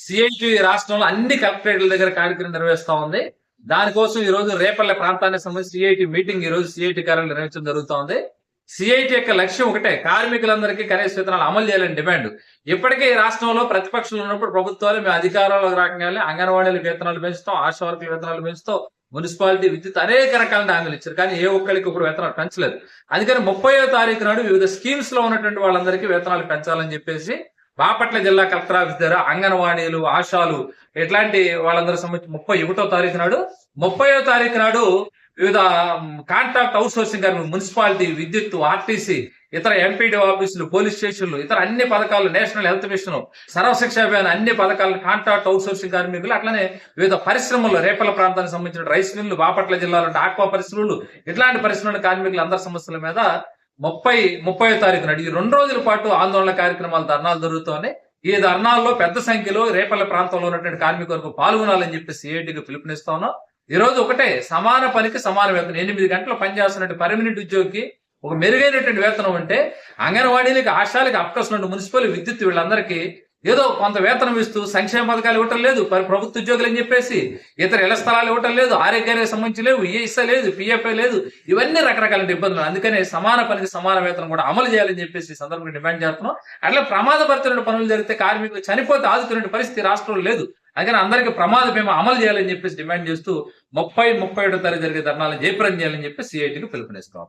CIT రాష్ట్రంలో అన్ని కలెక్టరేట్ల దగ్గర కార్యక్రమం నిర్వహిస్తా ఉంది. దానికోసం ఈ రోజు రేపల్లె ప్రాంతానికి సంబంధించి సిఐటి మీటింగ్ ఈ రోజు సిఐటి కార్యాలయం నిర్వహించడం జరుగుతా ఉంది. సిఐటి యొక్క లక్ష్యం ఒకటే, కార్మికులందరికీ కనీస వేతనాలు అమలు చేయాలని డిమాండ్. ఇప్పటికే ఈ రాష్ట్రంలో ప్రతిపక్షంలో ఉన్నప్పుడు ప్రభుత్వాలు మేము అధికారంలోకి రాగానే అంగన్వాడీల వేతనాలు పెంచుతాం, ఆశా వర్కుల వేతనాలు పెంచుతాం, మున్సిపాలిటీ, విద్యుత్ అనేక రకాల హామీలు ఇచ్చారు. కానీ ఏ ఒక్కరికి ఇప్పుడు వేతనాలు పెంచలేదు. అందుకని 30వ తారీఖు నాడు వివిధ స్కీమ్స్ లో ఉన్నటువంటి వాళ్ళందరికీ వేతనాలు పెంచాలని చెప్పేసి బాపట్ల జిల్లా కలెక్టర్ ఆఫీస్ దగ్గర అంగన్వాడీలు, ఆశాలు ఇట్లాంటి వాళ్ళందరూ సంబంధించి 31వ తారీఖు నాడు 30వ తారీఖు నాడు వివిధ కాంట్రాక్ట్ అవుట్ సోర్సింగ్ మున్సిపాలిటీ, విద్యుత్, ఆర్టీసీ, ఇతర ఎంపీడీ ఆఫీసులు, పోలీస్ స్టేషన్లు, ఇతర అన్ని పథకాలు, national health machine, Sarva Shiksha Abhiyan అన్ని పథకాలను కాంట్రాక్ట్ అవుట్ సోర్సింగ్ కార్మికులు, అట్లనే వివిధ పరిశ్రమలు, రేపల ప్రాంతానికి సంబంధించిన రైస్ మిల్లు, బాపట్ల జిల్లాలో ఆక్వా పరిశ్రమలు, ఇట్లాంటి పరిశ్రమల కార్మికులు అందరి సమస్యల మీద 30వ తారీఖు నాడు ఈ 2 రోజుల పాటు ఆందోళన కార్యక్రమాలు, ధర్నాలు జరుగుతున్నాయి. ఈ ధర్నాల్లో పెద్ద సంఖ్యలో రేపల్ల ప్రాంతంలో ఉన్నటువంటి కార్మికులకు పాల్గొనాలని చెప్పి సిఐటికి పిలుపునిస్తా ఉన్నాం. ఈ రోజు ఒకటే, సమాన పనికి సమాన వేతనం. 8 గంటలు పనిచేస్తున్నట్టు పర్మనెంట్ ఉద్యోగికి ఒక మెరుగైనటువంటి వేతనం ఉంటే, అంగన్వాడీలకి, ఆశాలకి, అప్కస్ మున్సిపల్, విద్యుత్ వీళ్ళందరికీ ఏదో కొంత వేతనం ఇస్తూ సంక్షేమ పథకాలు ఇవ్వటం లేదు, ప్రభుత్వ ఉద్యోగులు అని చెప్పేసి ఇతర ఇళ్ల స్థలాలు ఇవ్వటం లేదు, ఆరోగ్యానికి సంబంధించి లేవు, ఈఎస్ఐ లేదు, పిఎఫ్ఐ లేదు, ఇవన్నీ రకరకాల ఇబ్బందులు. అందుకనే సమాన పనికి సమాన వేతనం కూడా అమలు చేయాలని చెప్పేసి సందర్భంగా డిమాండ్ చేస్తున్నాం. అట్లా ప్రమాదపడుతున్న పనులు జరిగితే కార్మికులు చనిపోతే ఆదుకునే పరిస్థితి రాష్ట్రంలో లేదు. అందుకని అందరికీ ప్రమాద బీమా అమలు చేయాలని చెప్పేసి డిమాండ్ చేస్తూ 31వ తారీఖు జరిగే ధర్నాలను జయప్రదం చేయాలని చెప్పి సిఐటికి పిలుపునిస్తాం.